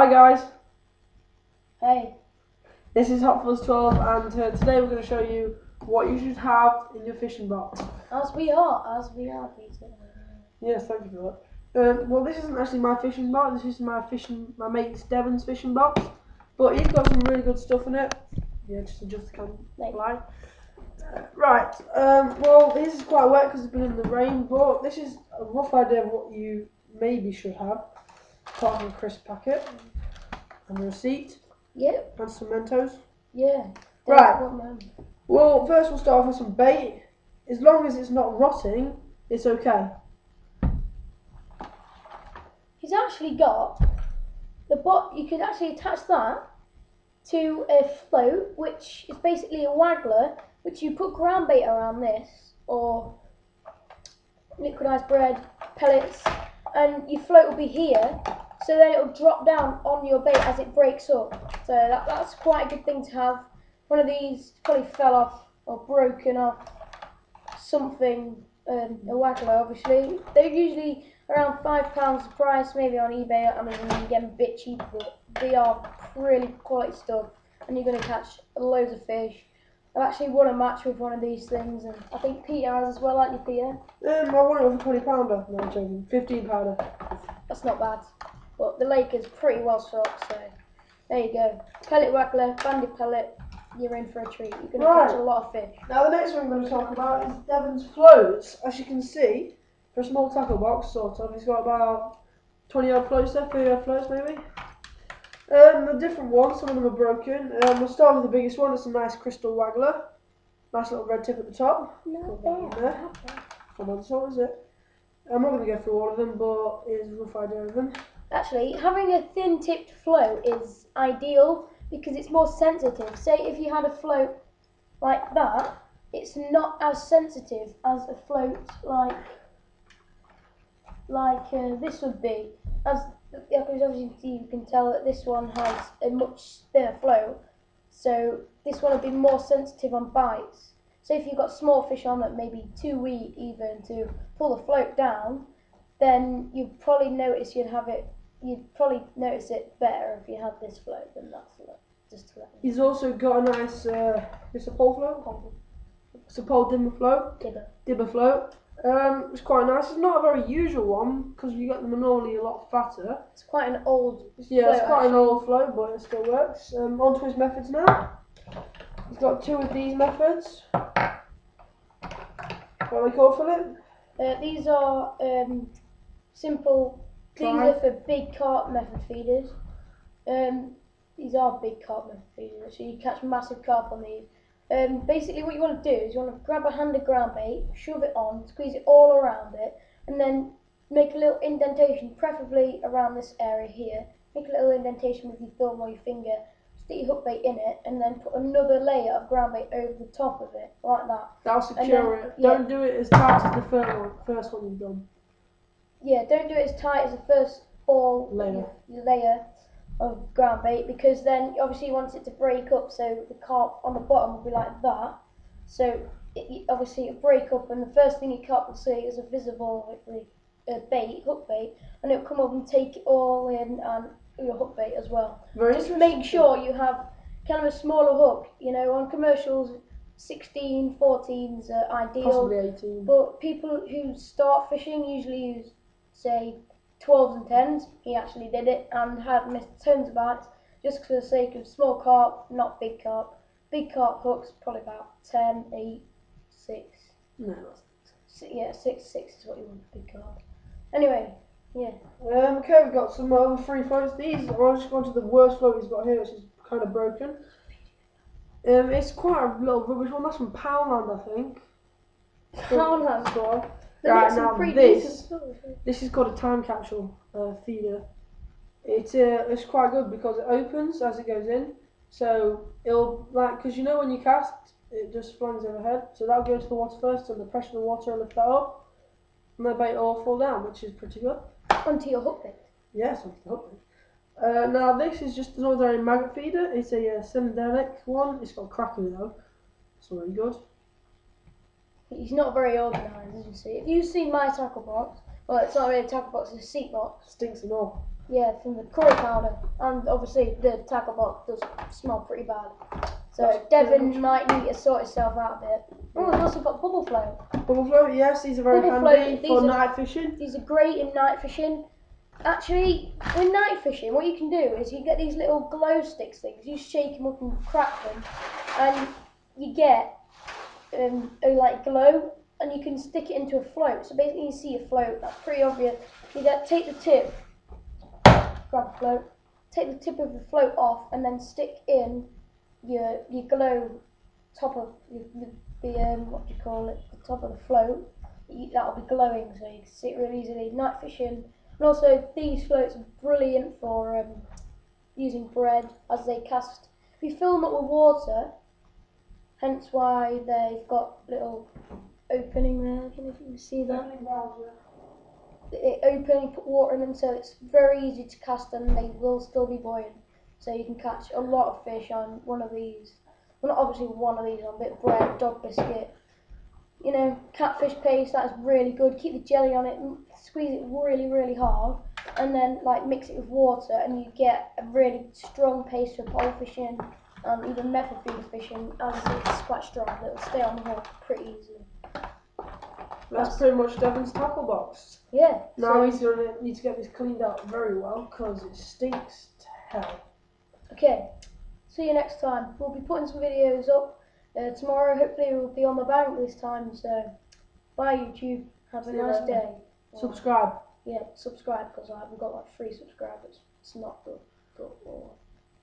Hi guys, Hey. this is Hot Fuzz 12 and today we're going to show you what you should have in your fishing box. As we are, Peter. Yes, thank you for that. Well, this isn't actually my fishing box, this is my mate Devon's fishing box, but he's got some really good stuff in it. Yeah, just adjust the camera light. Right, well this is quite wet because it's been in the rain, but this is a rough idea of what you maybe should have. Apart from a crisp packet and a receipt. Yep. And some Mentos. Yeah. Right. Well, first we'll start off with some bait. As long as it's not rotting, it's okay. He's actually got the you could actually attach that to a float, which is basically a waggler, which you put ground bait around this, or liquidized bread, pellets, and your float will be here, so then it'll drop down on your bait as it breaks up. So that's quite a good thing to have. One of these probably fell off or broken off something, a waggler obviously. They're usually around £5 a price, maybe on eBay. I mean, you can get them a bit cheaper, but they are really quality stuff, and you're going to catch loads of fish. I've actually won a match with one of these things, and I think Peter has as well, aren't you, Peter? I won it with a £20. No, I'm joking. £15. That's not bad. But the lake is pretty well stocked, so there you go. Pellet waggler, banded pellet, you're in for a treat. You're going to catch a lot of fish. Now the next one I'm going to talk about is Devon's floats. As you can see, for a small tackle box, sort of, he's got about 20 odd floats there, 30 odd floats maybe. The different ones, some of them are broken. We'll start with the biggest one. It's a nice crystal waggler. Nice little red tip at the top. Not bad. Come on, so is it? I'm not going to go through all of them, but here's a rough idea of them. Actually, having a thin tipped float is ideal because it's more sensitive. Say if you had a float like that, it's not as sensitive as a float like this would be. Because obviously you can tell that this one has a much thinner float, so this one will be more sensitive on bites. So if you've got small fish on that maybe too weak even to pull the float down, then you'd probably notice you'd probably notice it better if you had this float than that float. Just to let you know. He's also got a nice, it's a pole float? It's a pole dimmer float. Dibber float. It's quite nice. It's not a very usual one because you get them normally a lot fatter. It's quite an old float. It's quite an old float, but it still works. On to his methods now. He's got two of these methods. What are they called, Philip? These are simple. These are for big carp method feeders. These are big carp method feeders, so you catch massive carp on these. Basically what you want to do is you want to grab a hand of ground bait, shove it on, squeeze it all around it, and then make a little indentation, preferably around this area here. Make a little indentation with your thumb or your finger, stick your hook bait in it, and then put another layer of ground bait over the top of it, like that. That'll secure it. Don't do it as tight as the first one you've done. Yeah, don't do it as tight as the first layer of ground bait, because then obviously you want it to break up, so the carp on the bottom will be like that. So obviously it'll break up, and the first thing your carp will see is a visible hook bait, and it'll come up and take it all in, and your hook bait as well. Just make sure you have kind of a smaller hook. You know, on commercials 16, 14s are ideal. Possibly 18. But people who start fishing usually use, say, 12s and 10s. He actually did it and had missed tons of bites just for the sake of small carp, not big carp. Big carp hooks probably about 10, 8, 6. No. 6 is what you want for big carp. Anyway, yeah. Okay, we've got some other free floats. These are just going to the worst float he's got here, which is kind of broken. It's quite a little rubbish one. That's from Poundland, I think. Poundland. Right, now this is called a time capsule feeder. It's quite good because it opens as it goes in, so it'll, because you know when you cast, it just flings overhead, so that'll go to the water first, and the pressure of the water will lift that up, and the bait will all fall down, which is pretty good. Onto your hook bait. Yes, onto the hook bait. Now this is just an ordinary maggot feeder. It's a cylindric one. It's got crack in it though. It's very good. He's not very organised, as you see. If you've seen my tackle box, well, it's not really a tackle box, it's a seat box. Stinks and all. Yeah, from the curry powder, and obviously the tackle box does smell pretty bad. So Devon might need to sort himself out a bit. Oh, we've also got bubble float. Bubble float, yes, these are very handy for night fishing. These are great in night fishing. Actually, with night fishing, what you can do is you get these little glow sticks things. You shake them up and crack them, and you get a like glow, and you can stick it into a float. So basically, you see a float. That's pretty obvious. You take the tip. Grab the float, take the tip of the float off, and then stick in your glow top of the what do you call it? The top of the float. That'll be glowing, so you can see it really easily. Night fishing, and also these floats are brilliant for using bread as they cast. If you fill them up with water, hence why they've got little opening there. I don't know if you can see that. They open, you put water in them, so it's very easy to cast them. They will still be buoyant, so you can catch a lot of fish on one of these. Well, not obviously one of these, on a bit of bread, dog biscuit. You know, catfish paste, that is really good. Keep the jelly on it, squeeze it really, really hard, and then like mix it with water, and you get a really strong paste for pole fishing and even method feeder fishing, as it's quite strong. It'll stay on the hook pretty easily. That's pretty much Devon's tackle box. Yeah. Now he's going to need to get this cleaned out very well because it stinks to hell. Okay, see you next time. We'll be putting some videos up tomorrow. Hopefully we'll be on the bank this time. So, bye YouTube. Have a nice day. Subscribe. Yeah, subscribe because I haven't got like 3 subscribers. It's not good.